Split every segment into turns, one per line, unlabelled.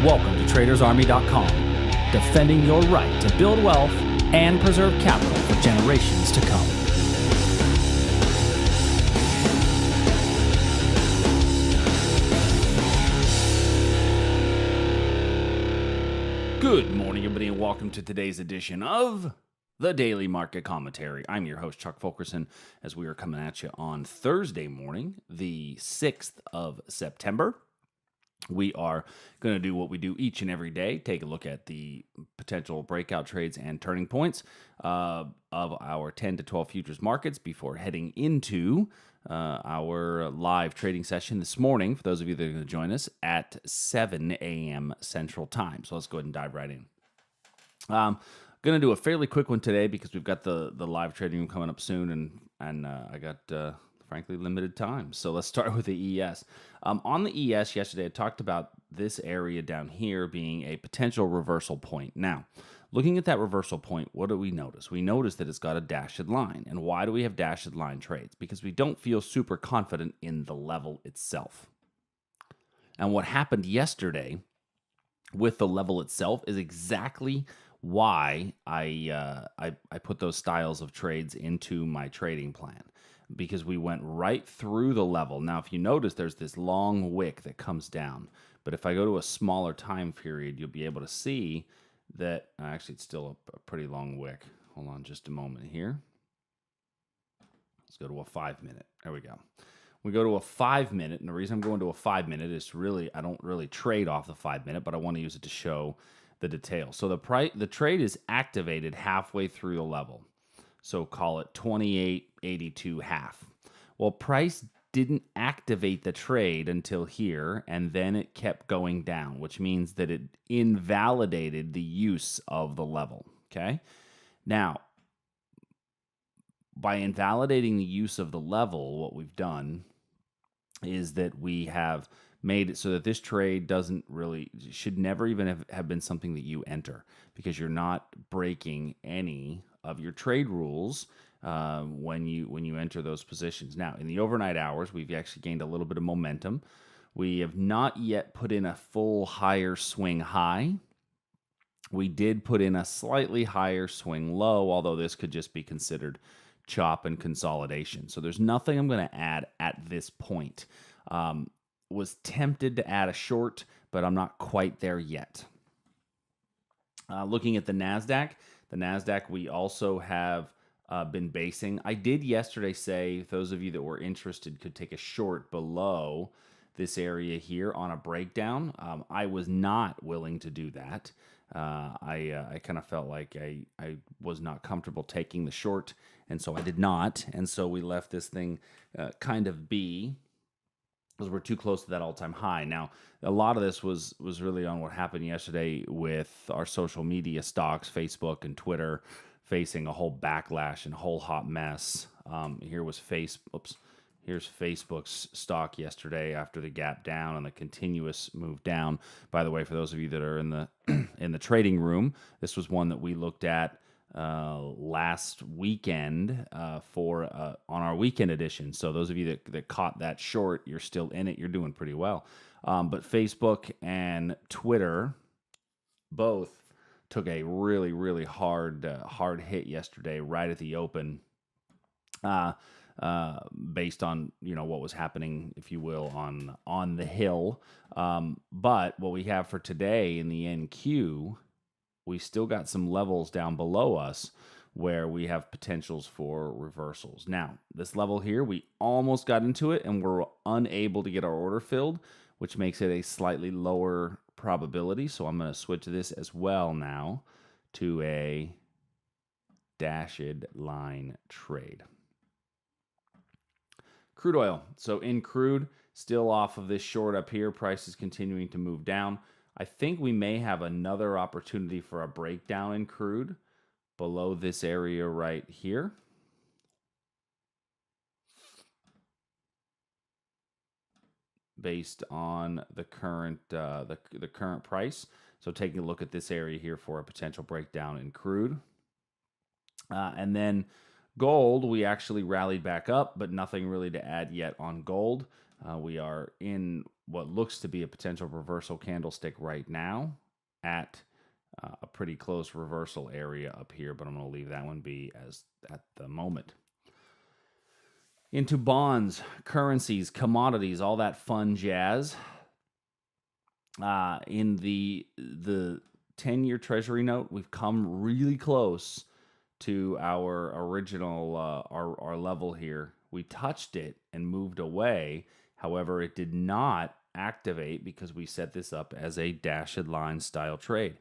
Welcome to TradersArmy.com, defending your right to build wealth and preserve capital for generations to come. Good morning, everybody, and welcome to today's edition of the Daily Market Commentary. I'm your host, Chuck Fulkerson, as we are coming at you on Thursday morning, the 6th of September. We are going to do what we do each and every day, take a look at the potential breakout trades and turning points of our 10 to 12 futures markets before heading into our live trading session this morning, for those of you that are going to join us, at 7 a.m. Central Time. So let's go ahead and dive right in. Going to do a fairly quick one today because we've got the live trading room coming up soon, and I got... frankly, limited time. So let's start with the ES. On the ES yesterday, I talked about this area down here being a potential reversal point. Now, looking at that reversal point, what do we notice? We notice that it's got a dashed line. And why do we have dashed line trades? Because we don't feel super confident in the level itself. And what happened yesterday with the level itself is exactly why I put those styles of trades into my trading plan, because we went right through the level. Now, if you notice, there's this long wick that comes down. But if I go to a smaller time period, you'll be able to see that, actually, it's still a pretty long wick. Hold on just a moment here. Let's go to a 5-minute. There we go. We go to a 5-minute, and the reason I'm going to a 5-minute is I don't really trade off the 5-minute, but I want to use it to show the details. So the trade is activated halfway through the level. So call it 28.82 half. Well, price didn't activate the trade until here, and then it kept going down, which means that it invalidated the use of the level, okay? Now, by invalidating the use of the level, what we've done is that we have made it so that this trade should never even have been something that you enter, because you're not breaking any of your trade rules when you enter those positions. Now, in the overnight hours, we've actually gained a little bit of momentum. We have not yet put in a full higher swing high. We did put in a slightly higher swing low, although this could just be considered chop and consolidation. So there's nothing I'm going to add at this point. Was tempted to add a short, but I'm not quite there yet. Looking at the NASDAQ, we also have been basing. I did yesterday say those of you that were interested could take a short below this area here on a breakdown. I was not willing to do that. I kind of felt like I was not comfortable taking the short, and so I did not. And so we left this thing kind of be, because we're too close to that all-time high. Now, a lot of this was really on what happened yesterday with our social media stocks, Facebook and Twitter, facing a whole backlash and whole hot mess. Here's Facebook's stock yesterday after the gap down and the continuous move down. By the way, for those of you that are in the in the trading room, this was one that we looked at last weekend on our weekend edition. So those of you that caught that short, you're still in it. You're doing pretty well. But Facebook and Twitter both took a really, really hard hit yesterday, right at the open, based on what was happening, if you will, on the hill. But what we have for today in the NQ, we still got some levels down below us where we have potentials for reversals. Now, this level here, we almost got into it and we're unable to get our order filled, which makes it a slightly lower probability. So I'm going to switch this as well now to a dashed line trade. Crude oil. So in crude, still off of this short up here, price is continuing to move down. I think we may have another opportunity for a breakdown in crude below this area right here. Based on the current the current price. So taking a look at this area here for a potential breakdown in crude. And then gold, we actually rallied back up, but nothing really to add yet on gold. We are in what looks to be a potential reversal candlestick right now at a pretty close reversal area up here, but I'm going to leave that one be as at the moment. Into bonds, currencies, commodities, all that fun jazz. In the 10-year Treasury note, we've come really close to our original our level here. We touched it and moved away. However, it did not activate because we set this up as a dashed line style trade,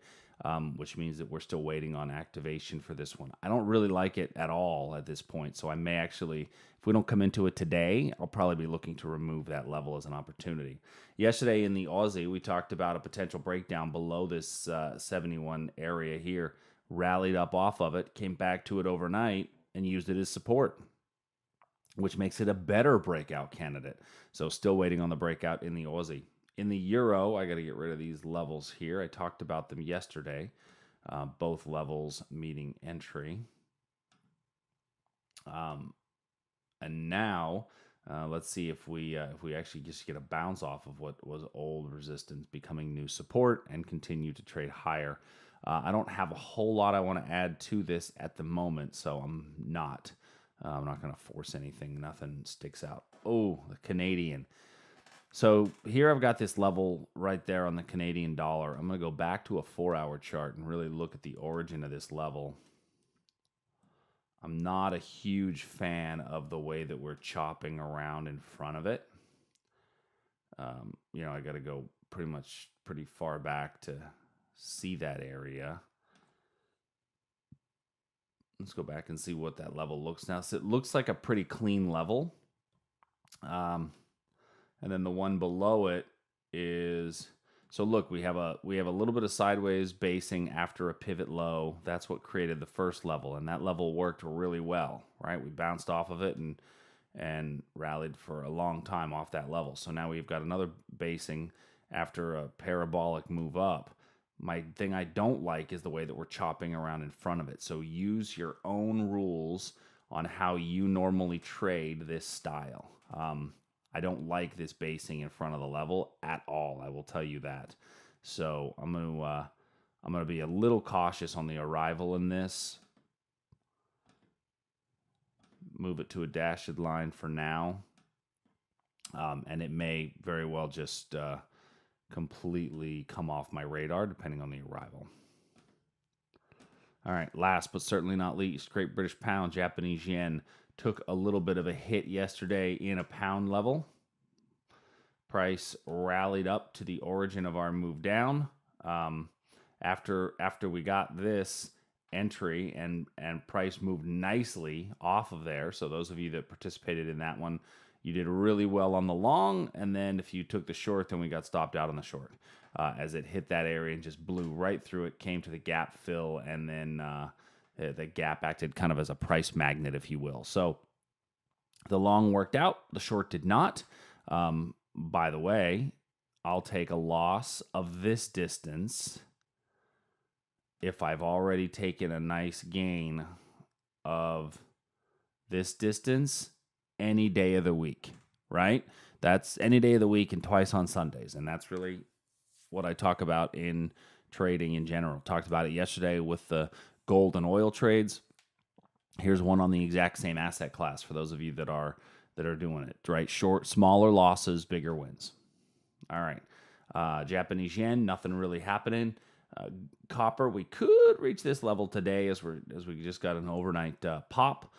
which means that we're still waiting on activation for this one. I don't really like it at all at this point, so I may actually, if we don't come into it today, I'll probably be looking to remove that level as an opportunity. Yesterday in the Aussie, we talked about a potential breakdown below this 71 area here, rallied up off of it, came back to it overnight, and used it as support, which makes it a better breakout candidate. So still waiting on the breakout in the Aussie. In the Euro, I got to get rid of these levels here. I talked about them yesterday, both levels meeting entry. And now, let's see if we actually just get a bounce off of what was old resistance becoming new support and continue to trade higher. I don't have a whole lot I want to add to this at the moment, so I'm not going to force anything. Nothing sticks out. Oh, the Canadian. So here I've got this level right there on the Canadian dollar. I'm going to go back to a 4-hour chart and really look at the origin of this level. I'm not a huge fan of the way that we're chopping around in front of it. I got to go pretty far back to see that area. Let's go back and see what that level looks now. So it looks like a pretty clean level. And then the one below it is, so look, we have a little bit of sideways basing after a pivot low. That's what created the first level, and that level worked really well, right? We bounced off of it and rallied for a long time off that level. So now we've got another basing after a parabolic move up. My thing I don't like is the way that we're chopping around in front of it. So use your own rules on how you normally trade this style. I don't like this basing in front of the level at all. I will tell you that. So I'm gonna be a little cautious on the arrival in this. Move it to a dashed line for now, and it may very well just completely come off my radar depending on the arrival. All right, last but certainly not least, Great British Pound, Japanese Yen. Took a little bit of a hit yesterday in a pound level. Price rallied up to the origin of our move down. After we got this entry and price moved nicely off of there. So those of you that participated in that one, you did really well on the long. And then if you took the short, then we got stopped out on the short as it hit that area and just blew right through it, came to the gap fill, and then the gap acted kind of as a price magnet, if you will. So the long worked out, the short did not. By the way, I'll take a loss of this distance if I've already taken a nice gain of this distance any day of the week, right? That's any day of the week and twice on Sundays. And that's really what I talk about in trading in general. Talked about it yesterday with the gold and oil trades. Here's one on the exact same asset class for those of you that are doing it, right? Short, smaller losses, bigger wins. All right. Japanese yen, nothing really happening. Copper, we could reach this level today as we just got an overnight pop.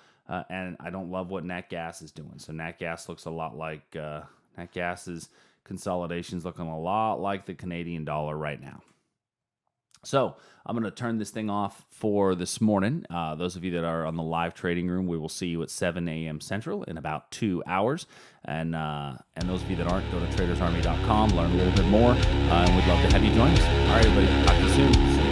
And I don't love what nat gas is doing. So nat gas looks a lot like nat gas's consolidation's looking a lot like the Canadian dollar right now. So I'm going to turn this thing off for this morning. Those of you that are on the live trading room, we will see you at 7 a.m. Central in about 2 hours. And those of you that aren't, go to tradersarmy.com, learn a little bit more, and we'd love to have you join us. All right, everybody, talk to you soon.